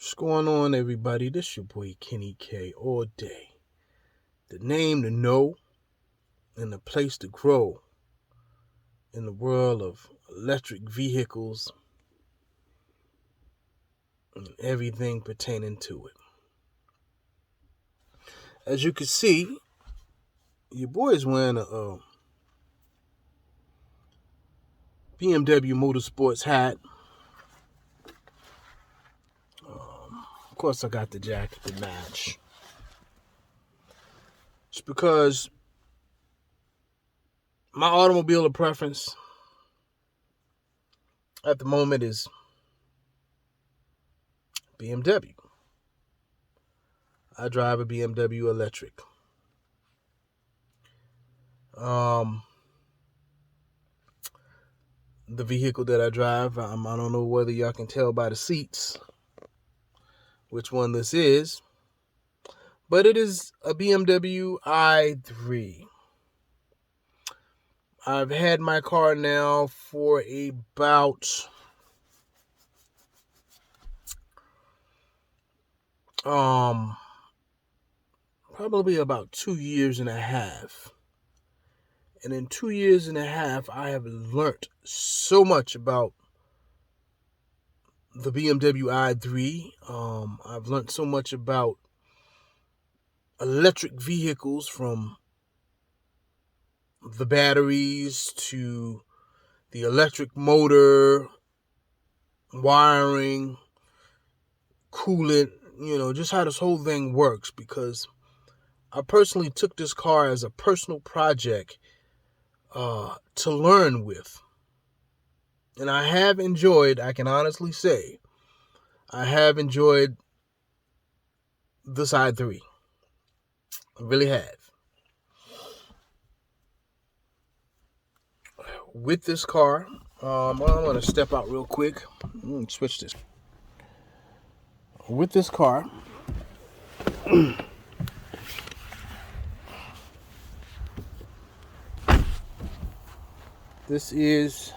What's going on, everybody? This your boy Kenny K all day. The name to know and the place to grow in the world of electric vehicles and everything pertaining to it. As you can see, your boy is wearing a BMW Motorsports hat. Of course, I got the jacket to match. It's because my automobile of preference at the moment is BMW. I drive a BMW electric. The vehicle that I drive, I don't know whether y'all can tell by the seats which one this is, but it is a BMW i3. I've had my car now for about probably about 2 years and a half. And in 2 years and a half, I have learned so much about the BMW i3. I've learned so much about electric vehicles, from the batteries to the electric motor, wiring, coolant, just how this whole thing works, because I personally took this car as a personal project to learn with. And I have enjoyed, I can honestly say, I have enjoyed this i3. I really have. With this car, I'm going to step out real quick. Switch this. With this car, this is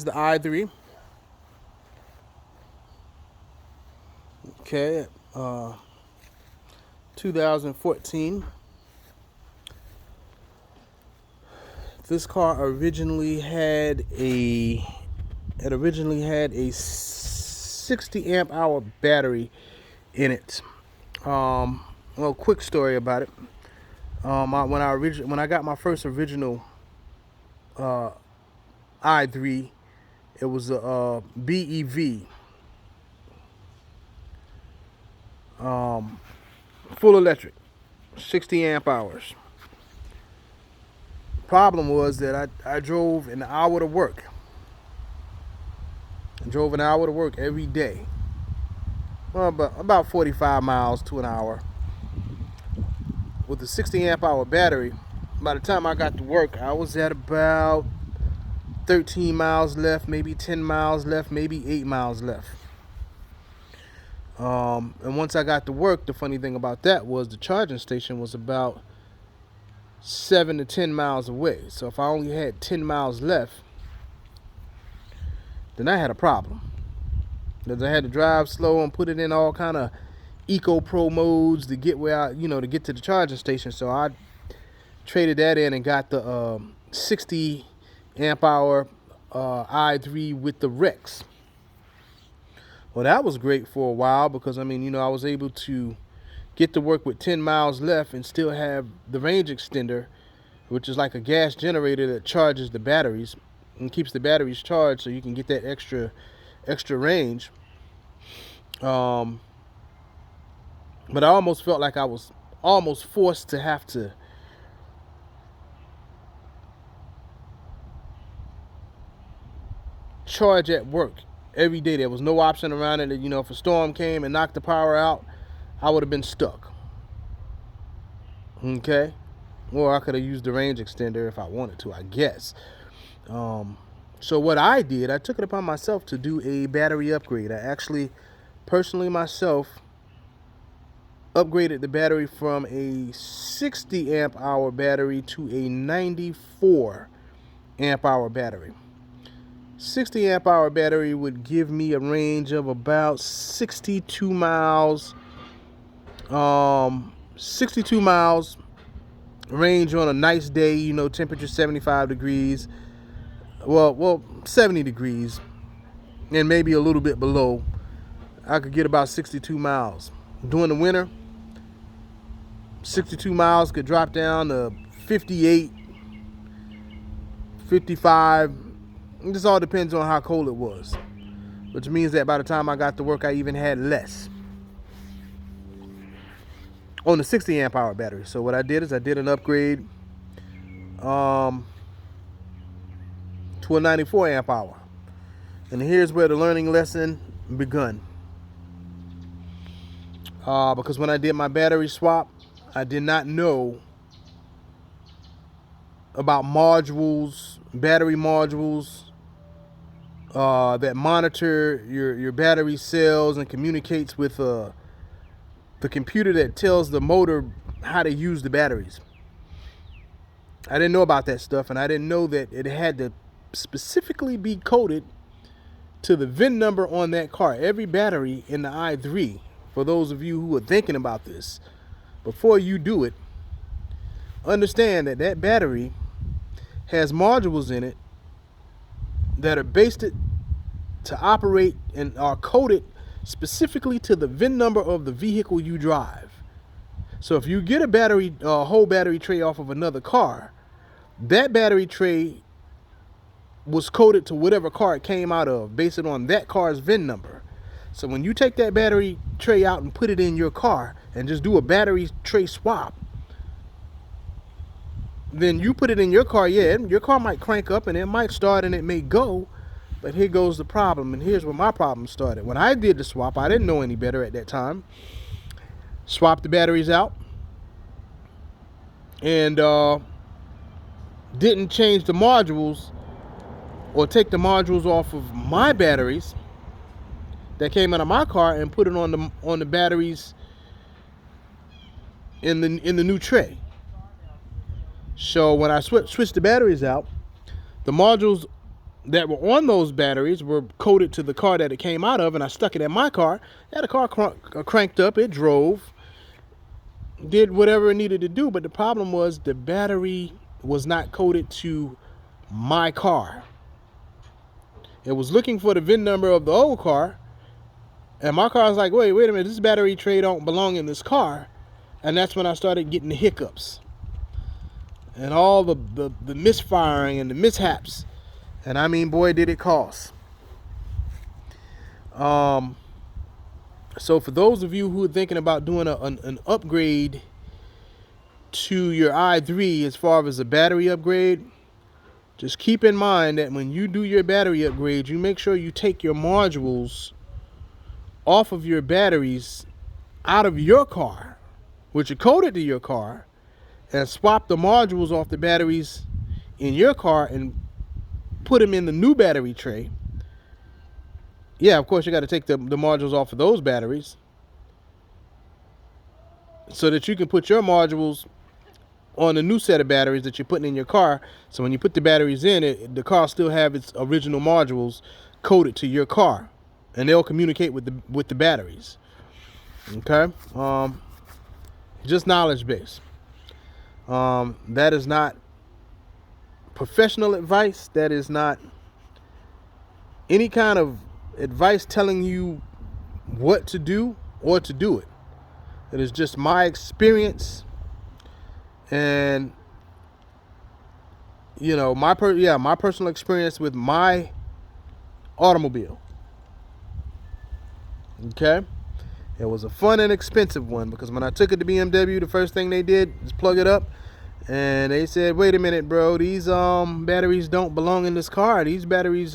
the i3. Okay, 2014. This car originally had a 60 amp hour battery in it. Well, quick story about it. When I got my first original i3, it was a BEV, full electric, 60 amp hours. Problem was that I drove an hour to work. I drove an hour to work every day. Well, about 45 miles to an hour. With a 60 amp hour battery, by the time I got to work, I was at about 13 miles left, maybe 10 miles left, maybe 8 miles left. And once I got to work, the funny thing about that was the charging station was about 7 to 10 miles away. So if I only had 10 miles left, then I had a problem, because I had to drive slow and put it in all kind of eco pro modes to get to get to the charging station. So I traded that in and got the 60 amp hour i3 with the Rex. Well, that was great for a while, because I was able to get to work with 10 miles left and still have the range extender, which is like a gas generator that charges the batteries and keeps the batteries charged, so you can get that extra range. But I almost felt like I was almost forced to have to charge at work every day. There was no option around it. If a storm came and knocked the power out, I would have been stuck. Okay? Or I could have used the range extender if I wanted to, I guess. So what I did, I took it upon myself to do a battery upgrade. I actually, personally myself, upgraded the battery from a 60 amp hour battery to a 94 amp hour battery. 60 amp hour battery would give me a range of about 62 miles. 62 miles range on a nice day, you know, temperature 75 degrees. Well, 70 degrees, and maybe a little bit below. I could get about 62 miles. During the winter, 62 miles could drop down to 58, 55. It just all depends on how cold it was, which means that by the time I got to work, I even had less on the 60 amp hour battery. So what I did is I did an upgrade to a 94 amp hour. And here's where the learning lesson begun. Because when I did my battery swap, I did not know about modules, battery modules, that monitor your battery cells and communicates with the computer that tells the motor how to use the batteries. I didn't know about that stuff, and I didn't know that it had to specifically be coded to the VIN number on that car. Every battery in the i3, for those of you who are thinking about this, before you do it, understand that that battery has modules in it that are based to operate and are coded specifically to the VIN number of the vehicle you drive. So if you get a whole battery tray off of another car, that battery tray was coded to whatever car it came out of, based on that car's VIN number. So when you take that battery tray out and put it in your car and just do a battery tray swap, then you put it in your car, yeah, your car might crank up and it might start and it may go, but here goes the problem, and here's where my problem started. When I did the swap, I didn't know any better at that time. Swapped the batteries out and didn't change the modules or take the modules off of my batteries that came out of my car and put it on the batteries in the new tray. So when I switched the batteries out, the modules that were on those batteries were coded to the car that it came out of, and I stuck it in my car. The car cranked up, it drove, did whatever it needed to do, but the problem was the battery was not coded to my car. It was looking for the VIN number of the old car, and my car was like, wait a minute, this battery tray don't belong in this car. And that's when I started getting the hiccups and all the misfiring and the mishaps. And I mean, boy, did it cost. So for those of you who are thinking about doing an upgrade to your i3 as far as a battery upgrade, just keep in mind that when you do your battery upgrade, you make sure you take your modules off of your batteries out of your car, which are coded to your car, and swap the modules off the batteries in your car and put them in the new battery tray. Yeah, of course, you got to take the modules off of those batteries so that you can put your modules on the new set of batteries that you're putting in your car. So when you put the batteries in, the car still have its original modules coded to your car, and they'll communicate with the batteries. Okay, just knowledge base. That is not professional advice. That is not any kind of advice telling you what to do or to do it. It is just my experience, and you know, my personal experience with my automobile. Okay, it was a fun and expensive one, because when I took it to BMW, the first thing they did is plug it up, and they said, "Wait a minute, bro. These batteries don't belong in this car. These batteries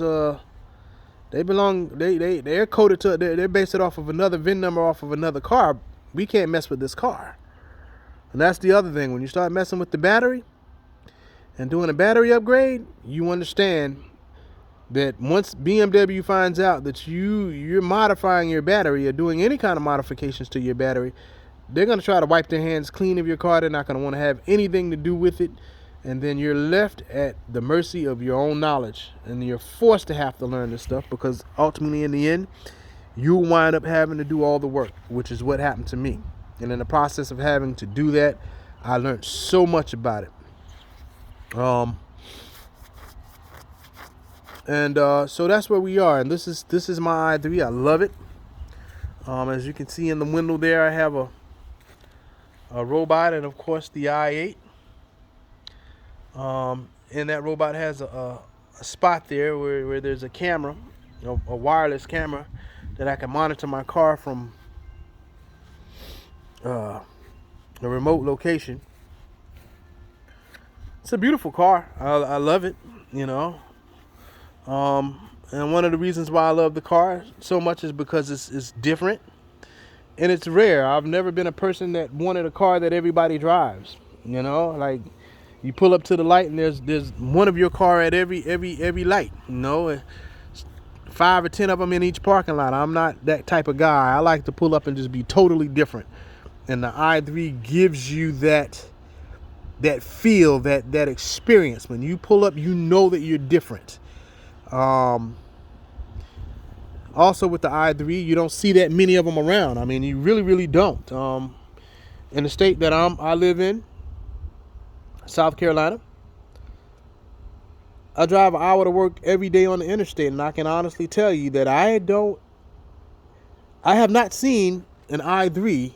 they belong. They're coded to. They're based it off of another VIN number off of another car. We can't mess with this car." And that's the other thing. When you start messing with the battery and doing a battery upgrade, you understand that once BMW finds out that you're modifying your battery or doing any kind of modifications to your battery, they're going to try to wipe their hands clean of your car. They're not going to want to have anything to do with it. and then you're left at the mercy of your own knowledge, and you're forced to have to learn this stuff, because ultimately in the end you'll wind up having to do all the work, which is what happened to me. And in the process of having to do that, I learned so much about it. So that's where we are, and this is my i3. I love it. As you can see in the window there, I have a robot, and of course the i8. And that robot has a spot there where there's a camera, a wireless camera, that I can monitor my car from a remote location. It's a beautiful car. I love it, you know. And one of the reasons why I love the car so much is because it's different and it's rare. I've never been a person that wanted a car that everybody drives. You know, like you pull up to the light and there's one of your car at every light. You know, 5 or 10 of them in each parking lot. I'm not that type of guy. I like to pull up and just be totally different. And the i3 gives you that feel, that experience. When you pull up, you know that you're different. Also with the i3, you don't see that many of them around. I mean, you really don't. In the state that I live in, South Carolina, I drive an hour to work every day on the interstate, and I can honestly tell you that I have not seen an i3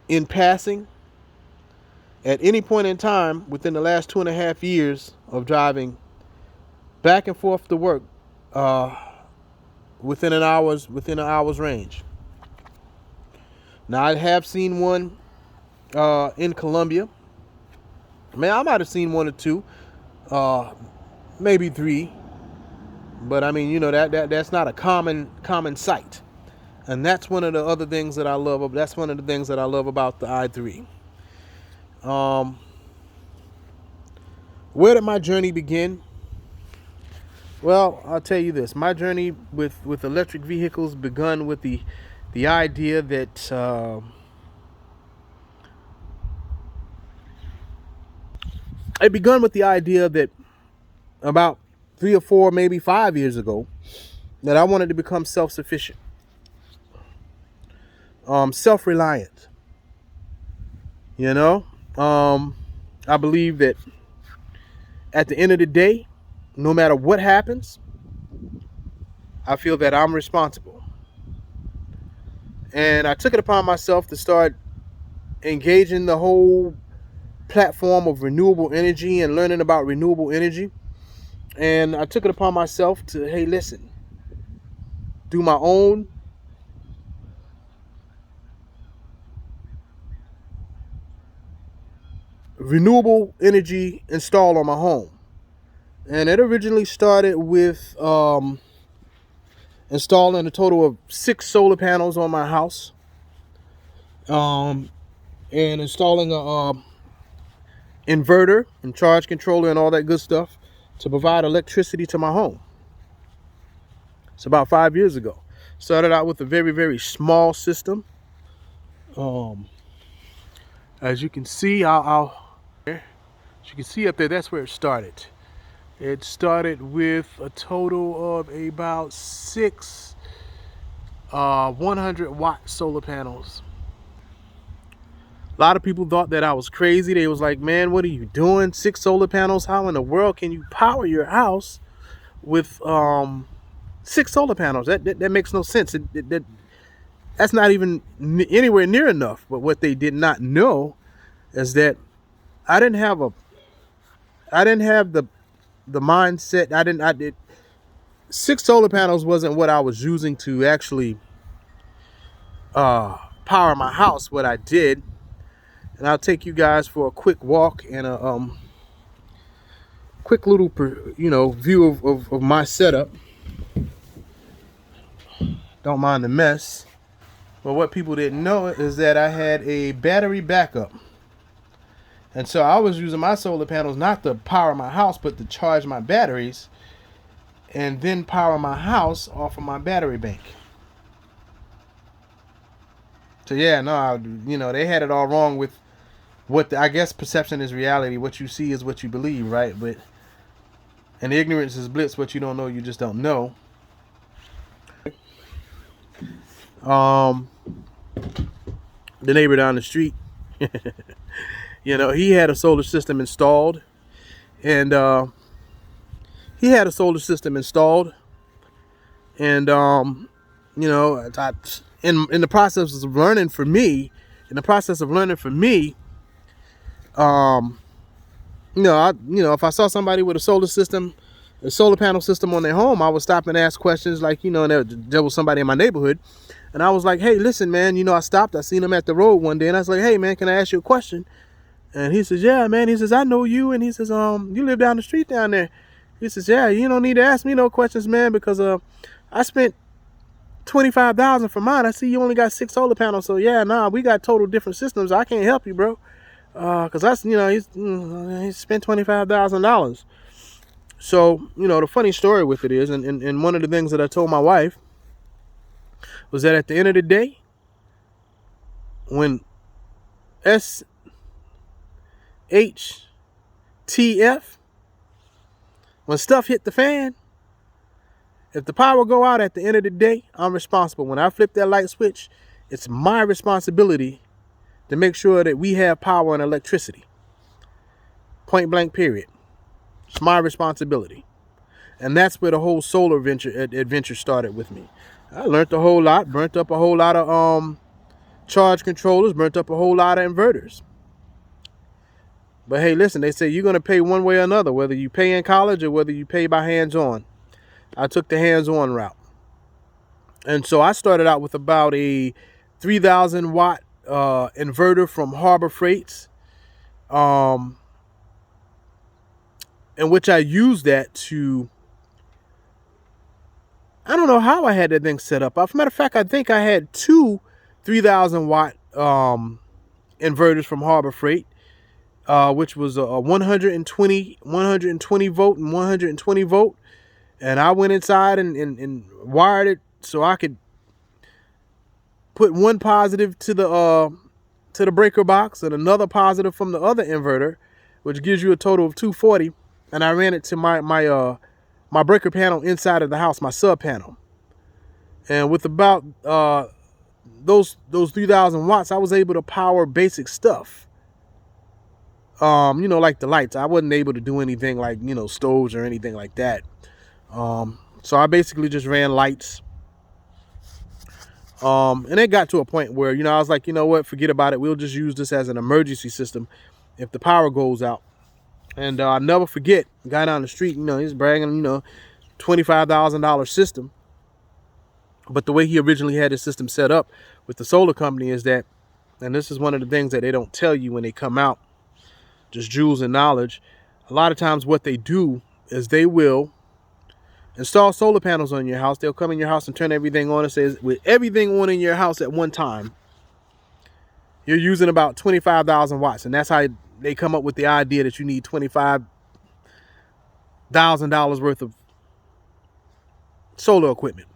in passing at any point in time within the last 2.5 years of driving back and forth to work, within an hour's range. Now, I have seen one in Columbia. Man, I might have seen 1 or 2, maybe 3, but I mean, you know, that's not a common sight, and that's one of the other things that I love. That's one of the things that I love about the i3. Where did my journey begin? Well, I'll tell you this. My journey with electric vehicles begun with the idea that it begun with the idea that about 3 or 4, maybe 5 years ago, that I wanted to become self-sufficient, self-reliant. You know, I believe that at the end of the day, no matter what happens, I feel that I'm responsible. And I took it upon myself to start engaging the whole platform of renewable energy and learning about renewable energy. And I took it upon myself to, hey, listen, do my own renewable energy install on my home. And it originally started with installing a total of 6 solar panels on my house, and installing a inverter and charge controller and all that good stuff to provide electricity to my home. It's about 5 years ago. Started out with a very small system. As you can see, as you can see up there, that's where it started. It started with a total of about 6 100-watt solar panels. A lot of people thought that I was crazy. They was like, man, what are you doing? 6 solar panels? How in the world can you power your house with 6 solar panels? That makes no sense. That's not even anywhere near enough. But what they did not know is that I didn't have the mindset. 6 solar panels wasn't what I was using to actually power my house. What I did, and I'll take you guys for a quick walk and a quick little view of my setup. Don't mind the mess. But what people didn't know is that I had a battery backup. And so I was using my solar panels not to power my house, but to charge my batteries and then power my house off of my battery bank. So yeah, no, they had it all wrong with I guess perception is reality. What you see is what you believe, right? But and ignorance is bliss. What you don't know, you just don't know. Um, the neighbor down the street, he had a solar system installed, and he had a solar system installed, and in the process of learning for me, if I saw somebody with a solar panel system on their home, I would stop and ask questions like, and there was somebody in my neighborhood, and I was like, hey, listen, man, I seen him at the road one day, and I was like, hey, man, can I ask you a question? And he says, yeah, man. He says, I know you, and he says, you live down the street down there. He says, yeah, you don't need to ask me no questions, man, because I spent $25,000 for mine. I see you only got 6 solar panels, so yeah, nah, we got total different systems. I can't help you, bro. Because that's, he spent $25,000. So, the funny story with it is, and one of the things that I told my wife was that at the end of the day, when SHTF, when stuff hit the fan, if the power go out at the end of the day, I'm responsible. When I flip that light switch, it's my responsibility to make sure that we have power and electricity. Point blank, period. It's my responsibility. And that's where the whole solar adventure started with me. I learned a whole lot, burnt up a whole lot of charge controllers, burnt up a whole lot of inverters. But hey, listen, they say you're going to pay one way or another, whether you pay in college or whether you pay by hands-on. I took the hands-on route. And so I started out with about a 3,000 watt inverter from Harbor Freights, in which I used that to, I don't know how I had that thing set up. As a matter of fact, I think I had 2 3,000 watt inverters from Harbor Freight, which was a 120 volt and 120 volt. And I went inside and wired it so I could put one positive to the breaker box and another positive from the other inverter, which gives you a total of 240. And I ran it to my breaker panel inside of the house, my sub panel. And with about those 3,000 watts, I was able to power basic stuff. Like the lights. I wasn't able to do anything like, stoves or anything like that. So I basically just ran lights. And it got to a point where, I was like, you know what, forget about it. We'll just use this as an emergency system if the power goes out. And I'll never forget, a guy down the street, he's bragging, $25,000 system. But the way he originally had his system set up with the solar company is that, and this is one of the things that they don't tell you when they come out, just jewels and knowledge. A lot of times what they do is they will install solar panels on your house. They'll come in your house and turn everything on and say, with everything on in your house at one time, you're using about 25,000 watts. And that's how they come up with the idea that you need $25,000 worth of solar equipment.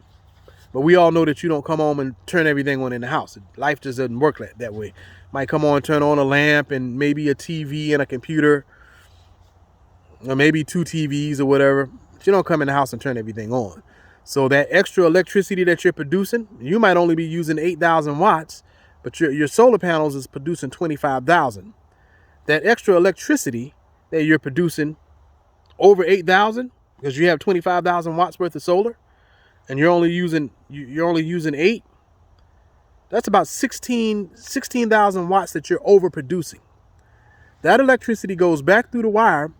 But we all know that you don't come home and turn everything on in the house. Life just doesn't work that way. Might come on, turn on a lamp and maybe a TV and a computer, or maybe 2 TVs or whatever. But you don't come in the house and turn everything on. So that extra electricity that you're producing, you might only be using 8,000 watts, but your solar panels is producing 25,000. That extra electricity that you're producing over 8,000, because you have 25,000 watts worth of solar, and you're only using 8. That's about 16,000 watts that you're overproducing. That electricity goes back through the wire,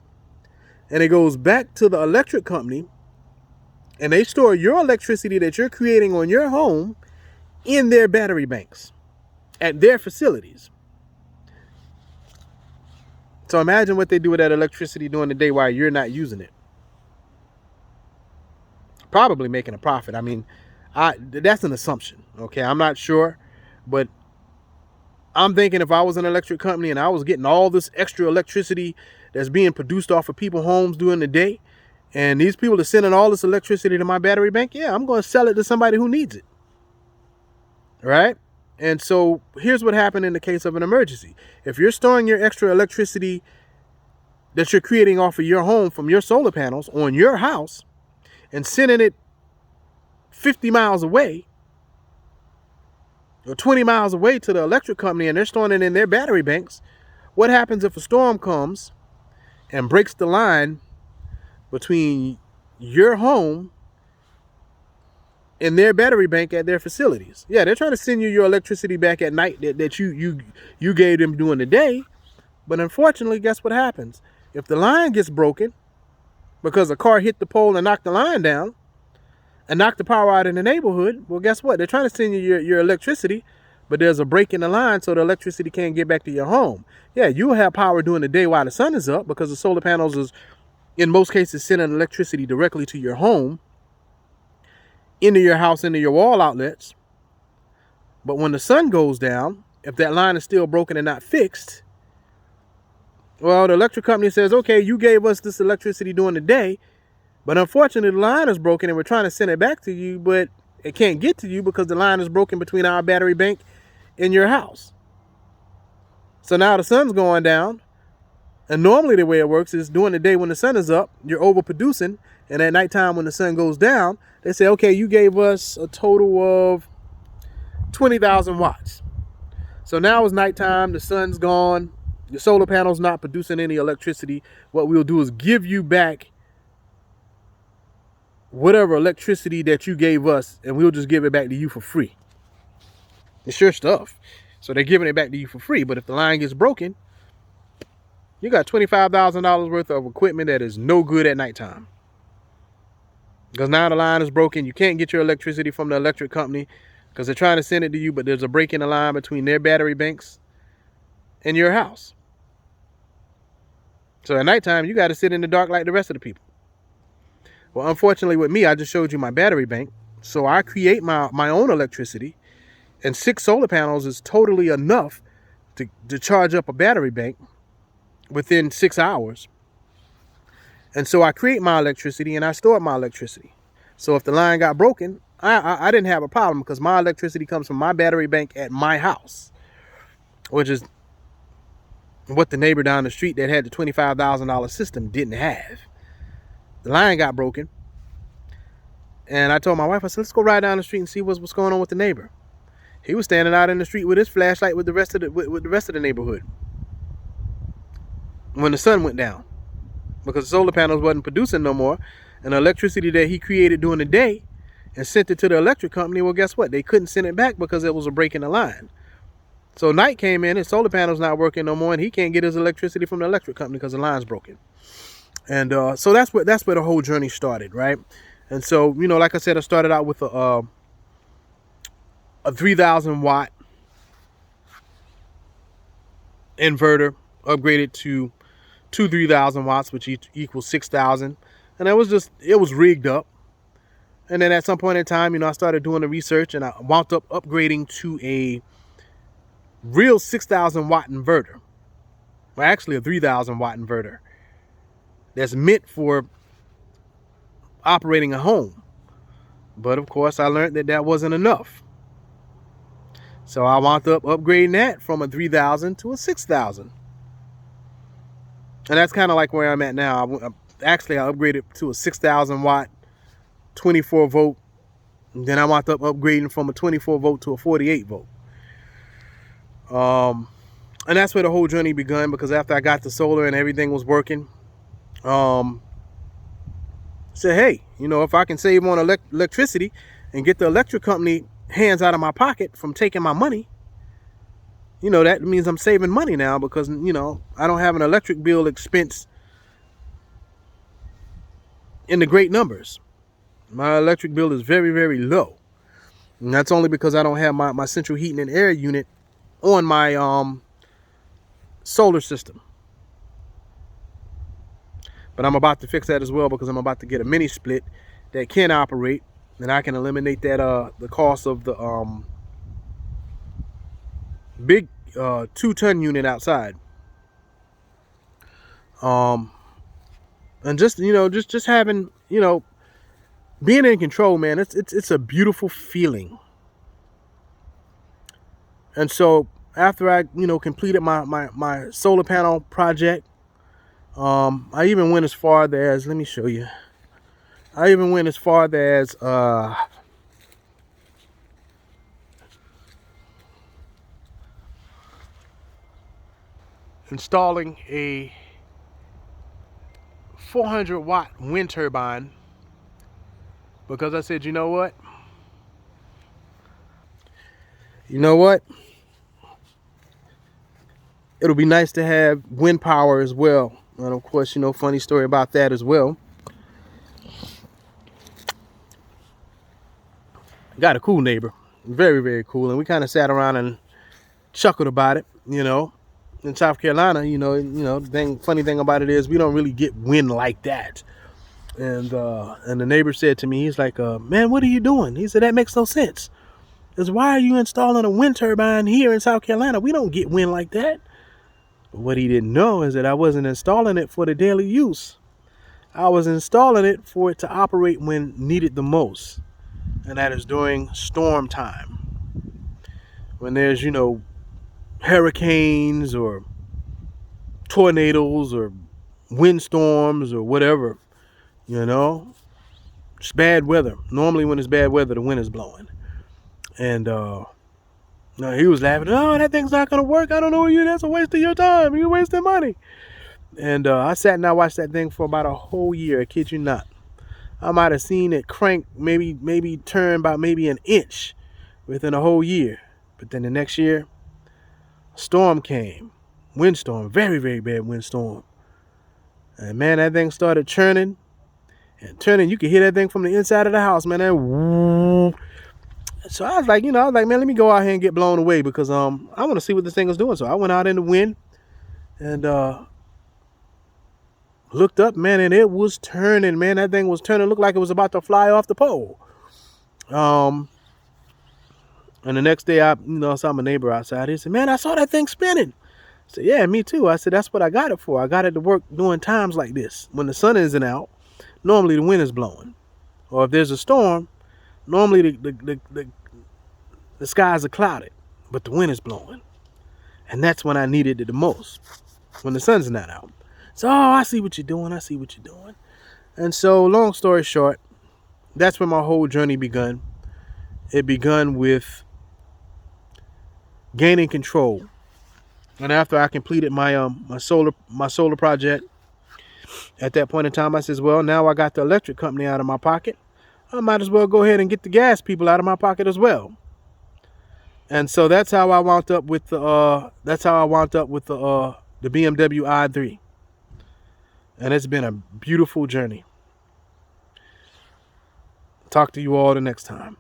and it goes back to the electric company, and they store your electricity that you're creating on your home in their battery banks at their facilities. So imagine what they do with that electricity during the day while you're not using it. Probably making a profit. I mean, that's an assumption. Okay, I'm not sure, but I'm thinking if I was an electric company and I was getting all this extra electricity that's being produced off of people's homes during the day, and these people are sending all this electricity to my battery bank, yeah, I'm going to sell it to somebody who needs it. Right? And so here's what happened in the case of an emergency. If you're storing your extra electricity that you're creating off of your home from your solar panels on your house and sending it 50 miles away or 20 miles away to the electric company, and they're storing it in their battery banks, what happens if a storm comes and breaks the line between your home and their battery bank at their facilities? Yeah, they're trying to send you your electricity back at night that you gave them during the day. But unfortunately, guess what happens? If the line gets broken because a car hit the pole and knocked the line down and knocked the power out in the neighborhood, well, guess what? They're trying to send you your electricity, but there's a break in the line, so the electricity can't get back to your home. Yeah, you'll have power during the day while the sun is up, because the solar panels is, in most cases, sending electricity directly to your home, into your house, into your wall outlets. But when the sun goes down, if that line is still broken and not fixed, well, the electric company says, okay, you gave us this electricity during the day, but unfortunately the line is broken and we're trying to send it back to you, but it can't get to you because the line is broken between our battery bank and your house. So now the sun's going down, and normally the way it works is during the day when the sun is up, you're overproducing, and at nighttime when the sun goes down, they say, okay, you gave us a total of 20,000 watts. So now it's nighttime, the sun's gone, your solar panel's not producing any electricity. What we'll do is give you back whatever electricity that you gave us, and we'll just give it back to you for free. It's your stuff. So they're giving it back to you for free. But if the line gets broken, you got $25,000 worth of equipment that is no good at nighttime. Because now the line is broken. You can't get your electricity from the electric company because they're trying to send it to you, but there's a break in the line between their battery banks and your house. So at nighttime, you got to sit in the dark like the rest of the people. Well, unfortunately with me, I just showed you my battery bank. So I create my own electricity, and 6 solar panels is totally enough to charge up a battery bank within 6 hours. And so I create my electricity and I store my electricity. So if the line got broken, I didn't have a problem because my electricity comes from my battery bank at my house, which is what the neighbor down the street that had the $25,000 system didn't have. The line got broken, and I told my wife, I said, let's go ride down the street and see what's going on with the neighbor. He was standing out in the street with his flashlight with the rest of the neighborhood when the sun went down, because the solar panels wasn't producing no more, and the electricity that he created during the day and sent it to the electric company, well, guess what? They couldn't send it back because it was a break in the line. So night came in, his solar panel's not working no more, and he can't get his electricity from the electric company because the line's broken. And so that's where the whole journey started, right? And so, you know, like I said, I started out with a 3,000 watt inverter, upgraded to 3,000 watts, which equals 6,000. And it was rigged up. And then at some point in time, you know, I started doing the research, and I wound up upgrading to a real 6,000 watt inverter. Well, actually a 3,000 watt inverter that's meant for operating a home. But of course, I learned that wasn't enough. So I wound up upgrading that from a 3,000 to a 6,000. And that's kind of like where I'm at now. I upgraded to a 6,000 watt, 24 volt. And then I wound up upgrading from a 24 volt to a 48 volt. And that's where the whole journey began, because after I got the solar and everything was working, I said, hey, you know, if I can save on electricity and get the electric company hands out of my pocket from taking my money, you know, that means I'm saving money now, because, you know, I don't have an electric bill expense in the great numbers. My electric bill is very, very low. And that's only because I don't have my central heating and air unit on my solar system. But I'm about to fix that as well, because I'm about to get a mini split that can operate, and I can eliminate that the cost of the big 2-ton unit outside. And just, you know, just having, you know, being in control, man, it's a beautiful feeling. And so after I, completed my solar panel project, I even went as far as, let me show you. I even went as far as installing a 400-watt wind turbine, because I said, you know what? It'll be nice to have wind power as well. And of course, funny story about that as well. Got a cool neighbor, very, very cool. And we kind of sat around and chuckled about it, In South Carolina, funny thing about it is we don't really get wind like that. And the neighbor said to me, he's like, man, what are you doing? He said, that makes no sense. Because why are you installing a wind turbine here in South Carolina? We don't get wind like that. But what he didn't know is that I wasn't installing it for the daily use. I was installing it for it to operate when needed the most. And that is during storm time. When there's, hurricanes or tornadoes or windstorms or whatever, it's bad weather. Normally when it's bad weather, the wind is blowing. And he was laughing. Oh, that thing's not going to work. I don't know you. That's a waste of your time. You're wasting money. And I sat and I watched that thing for about a whole year. I kid you not. I might have seen it crank, maybe turn about maybe an inch within a whole year. But then the next year, a storm came. Windstorm. Very, very bad windstorm. And man, that thing started churning and turning. You could hear that thing from the inside of the house, man. So I was like, man, let me go out here and get blown away, because I want to see what this thing is doing. So I went out in the wind and looked up, man, and it was turning, man. That thing was turning. Looked like it was about to fly off the pole. And the next day, I saw my neighbor outside. He said, man, I saw that thing spinning. I said, yeah, me too. I said, that's what I got it for. I got it to work during times like this. When the sun isn't out, normally the wind is blowing. Or if there's a storm, normally the skies are clouded, but the wind is blowing. And that's when I needed it the most, when the sun's not out. So, I see what you're doing. I see what you're doing. And so, long story short, that's where my whole journey begun. It begun with gaining control. And after I completed my solar project, at that point in time, I says, well, now I got the electric company out of my pocket. I might as well go ahead and get the gas people out of my pocket as well. And so that's how I wound up with the BMW i3. And it's been a beautiful journey. Talk to you all the next time.